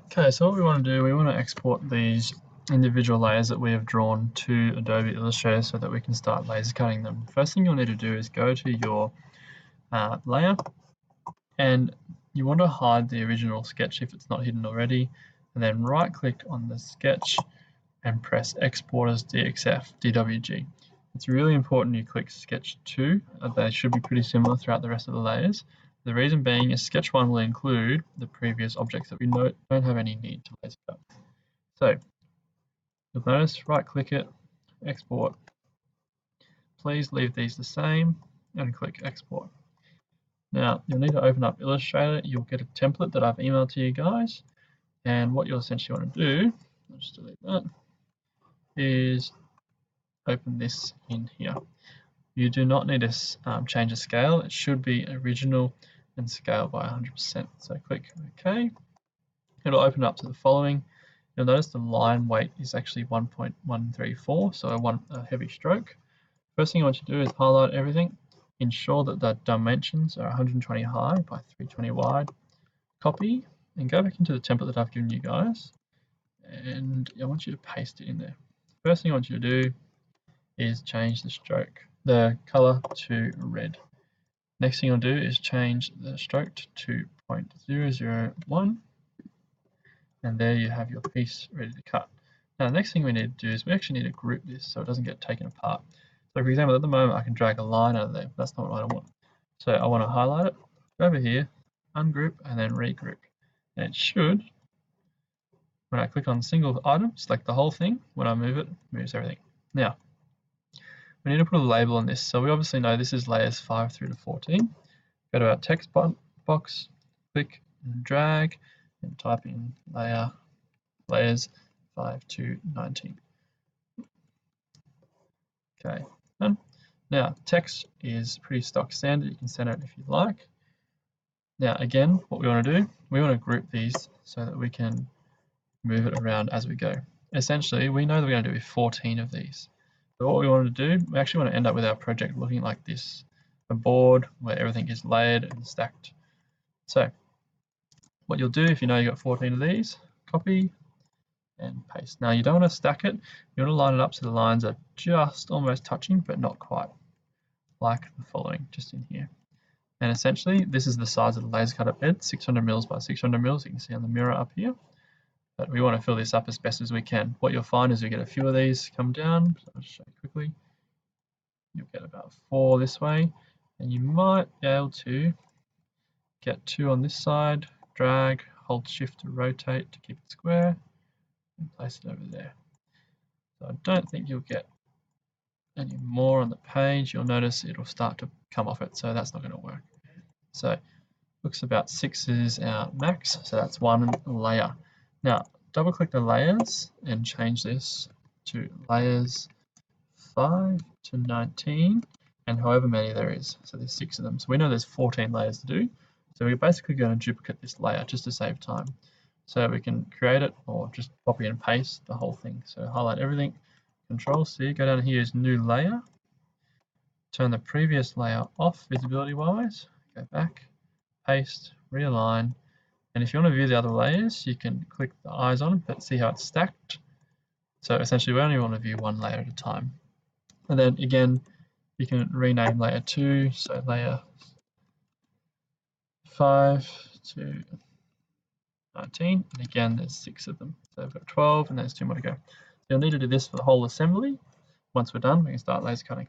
Okay, so what we want to do, we want to export these individual layers that we have drawn to Adobe Illustrator so that we can start laser cutting them. First thing you'll need to do is go to your layer, and you want to hide the original sketch if it's not hidden already, and then right click on the sketch and press Export as DXF, It's really important you click Sketch 2. They should be pretty similar throughout the rest of the layers. The reason being is Sketch 1 will include the previous objects that we don't have any need to laser cut. So you'll notice, right click it, Export. Please leave these the same and click Export. Now you'll need to open up Illustrator. You'll get a template that I've emailed to you guys, and what you'll essentially want to do, I'll just delete that, is open this in here. You do not need to change the scale. It should be original and scale by 100%. So click OK. It'll open up to the following. You'll notice the line weight is actually 1.134, so a heavy stroke. First thing I want you to do is highlight everything. Ensure that the dimensions are 120 high by 320 wide. Copy and go back into the template that I've given you guys. And I want you to paste it in there. First thing I want you to do is change the color to red. Next thing I'll do is change the stroke to 0.001, and there you have your piece ready to cut. Now the next thing we need to do is we actually need to group this so it doesn't get taken apart. So for example, at the moment I can drag a line out of there, but that's not what I want. So I want to highlight it, go over here, ungroup, and then regroup. And it should, when I click on single item, select the whole thing. When I move it, it moves everything. Now, we need to put a label on this. So we obviously know this is layers 5 through to 14. Go to our text box, click and drag, and type in layers 5 to 19. Okay, done. Now, text is pretty stock standard. You can center it if you like. Now, again, what we want to do, we want to group these so that we can move it around as we go. Essentially, we know that we're going to do 14 of these. So what we want to do, we actually want to end up with our project looking like this. A board where everything is layered and stacked. So what you'll do if you know you've got 14 of these, copy and paste. Now you don't want to stack it, you want to line it up so the lines are just almost touching but not quite, like the following, just in here. And essentially this is the size of the laser cutter bed, 600 mils by 600 mils, you can see on the mirror up here. But we want to fill this up as best as we can. What you'll find is you get a few of these come down, so I'll just show you quickly. You'll get about 4 this way, and you might be able to get 2 on this side, drag, hold shift to rotate to keep it square, and place it over there. So I don't think you'll get any more on the page. You'll notice it'll start to come off it, so that's not going to work. So looks about 6 is our max, so that's one layer. Now double click the layers and change this to layers 5 to 19 and however many there is. So there's 6 of them. So we know there's 14 layers to do. So we're basically going to duplicate this layer just to save time. So we can create it or just copy and paste the whole thing. So highlight everything, Control C, go down here is new layer, turn the previous layer off visibility wise, go back, paste, realign, and if you want to view the other layers, you can click the eyes on it, but see how it's stacked. So essentially we only want to view one layer at a time. And then again, you can rename layer 2, so layer 5 to 19, and again there's 6 of them, so I've got 12 and there's 2 more to go. So you'll need to do this for the whole assembly. Once we're done, we can start laser cutting.